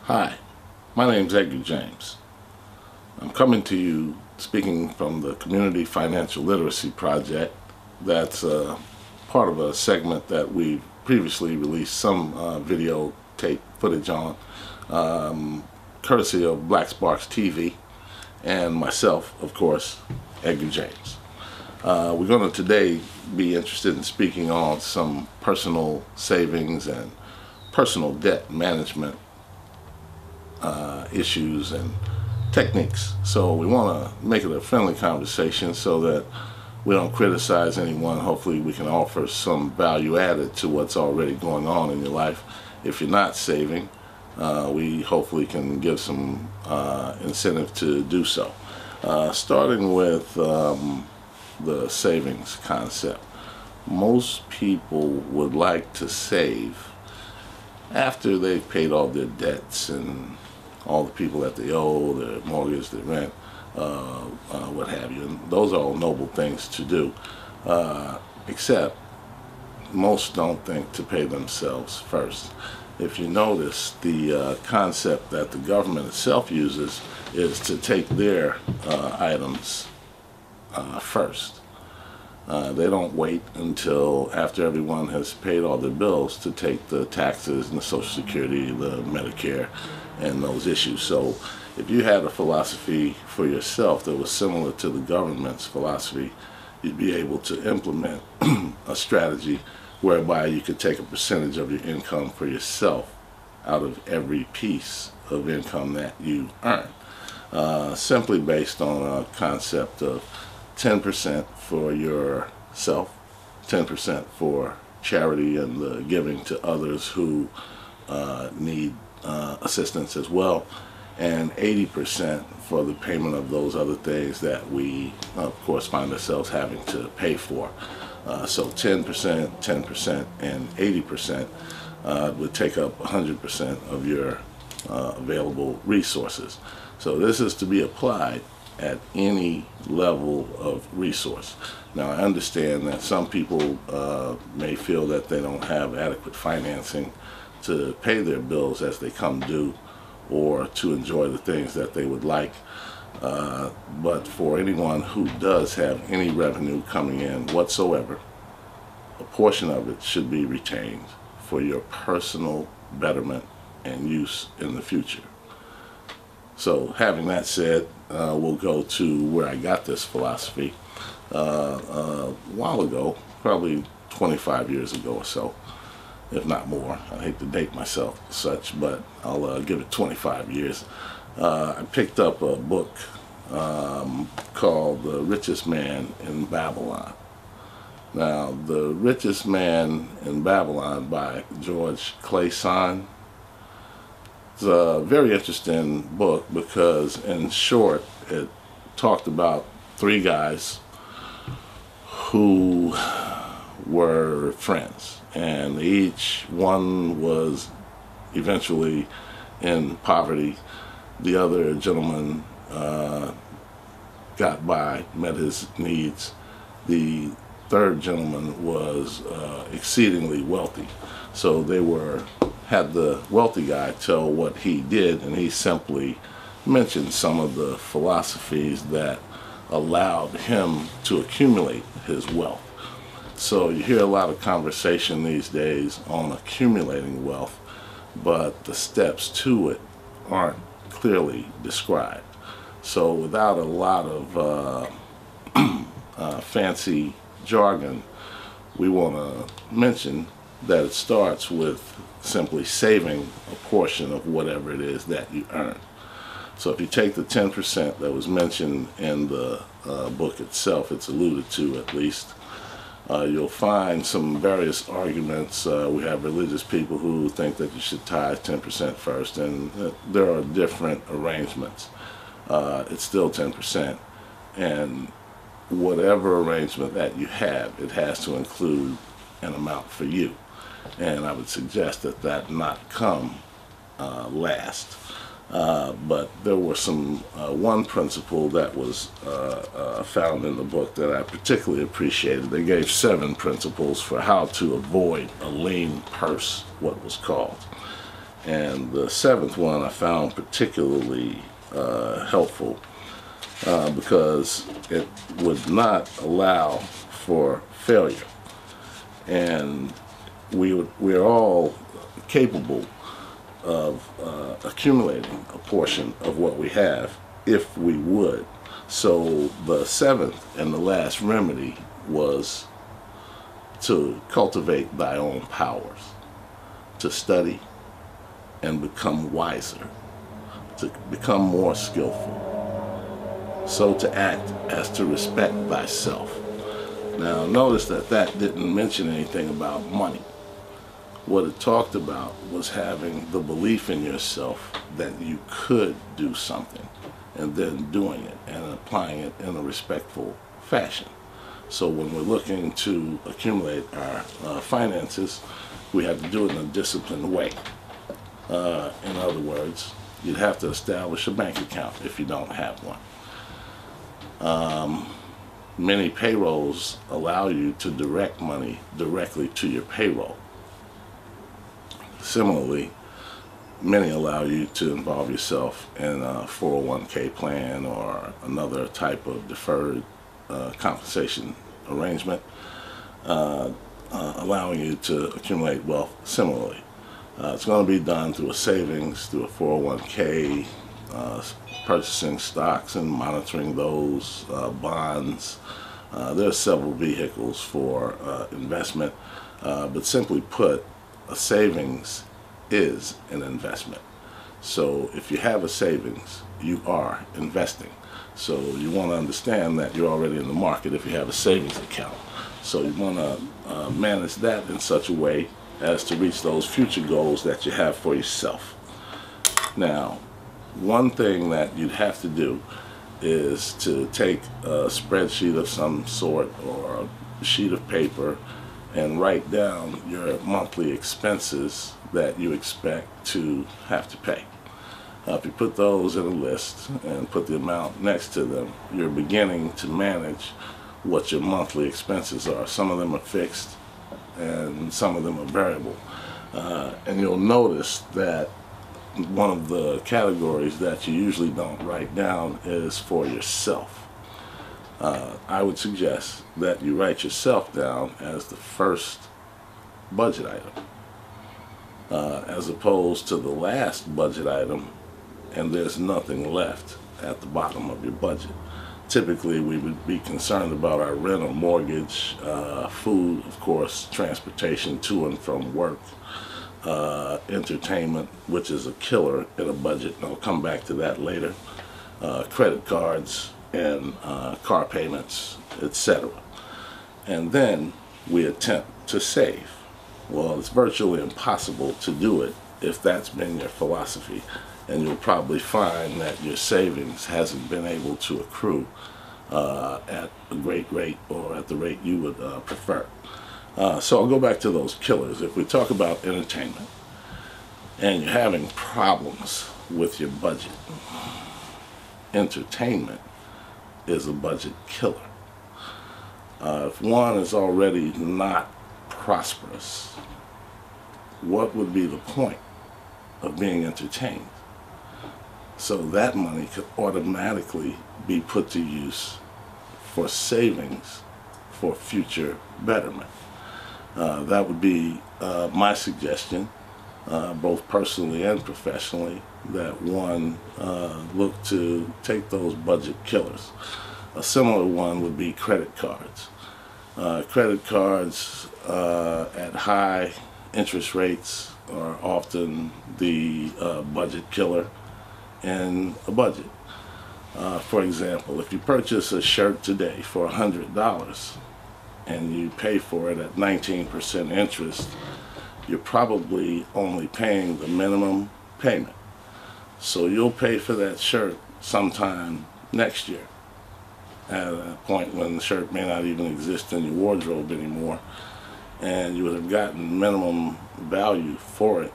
Hi, my name's Edgar James. I'm coming to you speaking from the Community Financial Literacy Project. That's part of a segment that we previously released some videotape footage on, courtesy of Black Sparks TV and myself, of course, Edgar James. We're going to today be interested in speaking on some personal savings and personal debt management issues and techniques. So we want to make it a friendly conversation so that we don't criticize anyone. Hopefully we can offer some value added to what's already going on in your life. If you're not saving, we hopefully can give some incentive to do so. Starting with the savings concept. Most people would like to save after they've paid all their debts and all the people that they owe, their mortgage, their rent, what have you. And those are all noble things to do, except most don't think to pay themselves first. If you notice, the concept that the government itself uses is to take their items first. They don't wait until after everyone has paid all their bills to take the taxes and the Social Security, the Medicare, and those issues. So if you had a philosophy for yourself that was similar to the government's philosophy, you'd be able to implement a strategy whereby you could take a percentage of your income for yourself out of every piece of income that you earn, simply based on a concept of 10% for yourself, 10% for charity and the giving to others who need assistance as well, and 80% for the payment of those other things that we, of course, find ourselves having to pay for. So 10%, 10%, and 80% would take up 100% of your available resources. So this is to be applied at any level of resource. Now, I understand that some people may feel that they don't have adequate financing to pay their bills as they come due or to enjoy the things that they would like. But for anyone who does have any revenue coming in whatsoever, a portion of it should be retained for your personal betterment and use in the future. So having that said, we'll go to where I got this philosophy a while ago, probably 25 years ago or so, if not more. I hate to date myself such, but I'll give it 25 years. I picked up a book called The Richest Man in Babylon. Now, The Richest Man in Babylon by George Clason. It's a very interesting book because, in short, it talked about three guys who were friends, and each one was eventually in poverty. The other gentleman got by, met his needs. The third gentleman was exceedingly wealthy. So they had the wealthy guy tell what he did, and he simply mentioned some of the philosophies that allowed him to accumulate his wealth. So you hear a lot of conversation these days on accumulating wealth, but the steps to it aren't clearly described. So without a lot of fancy jargon, we want to mention that it starts with simply saving a portion of whatever it is that you earn. So if you take the 10% that was mentioned in the book itself, it's alluded to at least, you'll find some various arguments. We have religious people who think that you should tithe 10% first, and there are different arrangements. It's still 10%, and whatever arrangement that you have, it has to include an amount for you. And I would suggest that that not come last. But there were one principle that was found in the book that I particularly appreciated. They gave 7 principles for how to avoid a lean purse, what was called. And the seventh one I found particularly helpful because it would not allow for failure. And we're all capable of accumulating a portion of what we have if we would. So the seventh and the last remedy was to cultivate thy own powers, to study and become wiser, to become more skillful, so to act as to respect thyself. Now notice that that didn't mention anything about money. What it talked about was having the belief in yourself that you could do something, and then doing it and applying it in a respectful fashion. So when we're looking to accumulate our finances, we have to do it in a disciplined way. In other words, you'd have to establish a bank account if you don't have one. Many payrolls allow you to direct money directly to your payroll. Similarly, many allow you to involve yourself in a 401k plan or another type of deferred compensation arrangement, allowing you to accumulate wealth similarly. It's going to be done through a savings, through a 401k, purchasing stocks and monitoring those, bonds. There are several vehicles for investment, but simply put, a savings is an investment. So if you have a savings, you are investing. So you want to understand that you're already in the market if you have a savings account. So you want to manage that in such a way as to reach those future goals that you have for yourself. Now, one thing that you'd have to do is to take a spreadsheet of some sort or a sheet of paper and write down your monthly expenses that you expect to have to pay. If you put those in a list and put the amount next to them, you're beginning to manage what your monthly expenses are. Some of them are fixed and some of them are variable. And you'll notice that one of the categories that you usually don't write down is for yourself. I would suggest that you write yourself down as the first budget item, as opposed to the last budget item and there's nothing left at the bottom of your budget. Typically we would be concerned about our rent or mortgage, food, of course, transportation to and from work, entertainment, which is a killer in a budget, and I'll come back to that later, credit cards and car payments, etc. And then we attempt to save. Well, it's virtually impossible to do it if that's been your philosophy, and you'll probably find that your savings hasn't been able to accrue at a great rate or at the rate you would prefer. So I'll go back to those killers. If we talk about entertainment and you're having problems with your budget, entertainment is a budget killer. If one is already not prosperous, what would be the point of being entertained? So that money could automatically be put to use for savings for future betterment. That would be my suggestion, both personally and professionally, that one look to take those budget killers. A similar one would be credit cards. Credit cards at high interest rates are often the budget killer in a budget. For example, if you purchase a shirt today for $100 and you pay for it at 19% interest, you're probably only paying the minimum payment. So you'll pay for that shirt sometime next year, at a point when the shirt may not even exist in your wardrobe anymore, and you would have gotten minimum value for it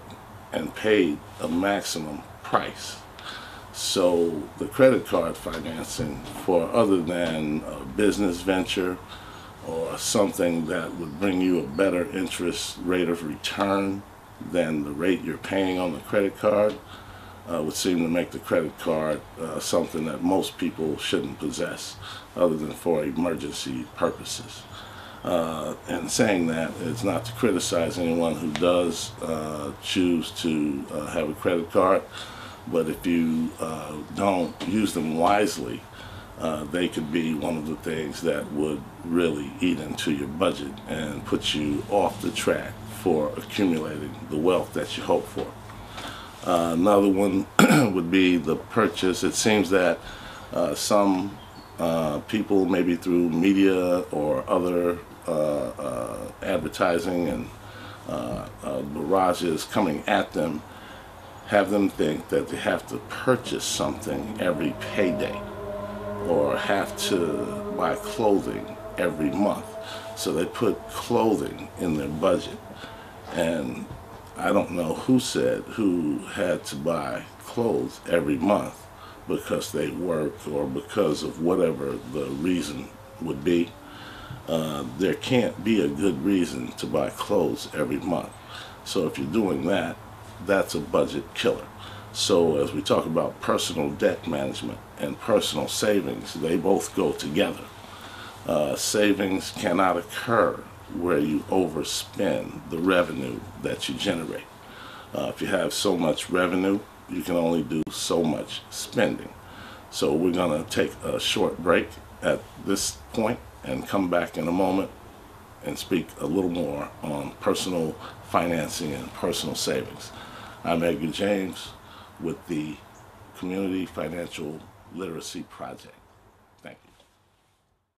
and paid a maximum price. So the credit card financing for other than a business venture or something that would bring you a better interest rate of return than the rate you're paying on the credit card would seem to make the credit card something that most people shouldn't possess other than for emergency purposes. And saying that, it's not to criticize anyone who does choose to have a credit card, but if you don't use them wisely, they could be one of the things that would really eat into your budget and put you off the track for accumulating the wealth that you hope for. Another one would be the purchase. It seems that some people, maybe through media or other advertising and barrages coming at them, have them think that they have to purchase something every payday or have to buy clothing every month. So they put clothing in their budget. And I don't know who said who had to buy clothes every month because they work or because of whatever the reason would be. There can't be a good reason to buy clothes every month. So if you're doing that, that's a budget killer. So as we talk about personal debt management and personal savings, they both go together. Savings cannot occur where you overspend the revenue that you generate. If you have so much revenue, you can only do so much spending. So we're going to take a short break at this point and come back in a moment and speak a little more on personal financing and personal savings. I'm Edgar James with the Community Financial Literacy Project.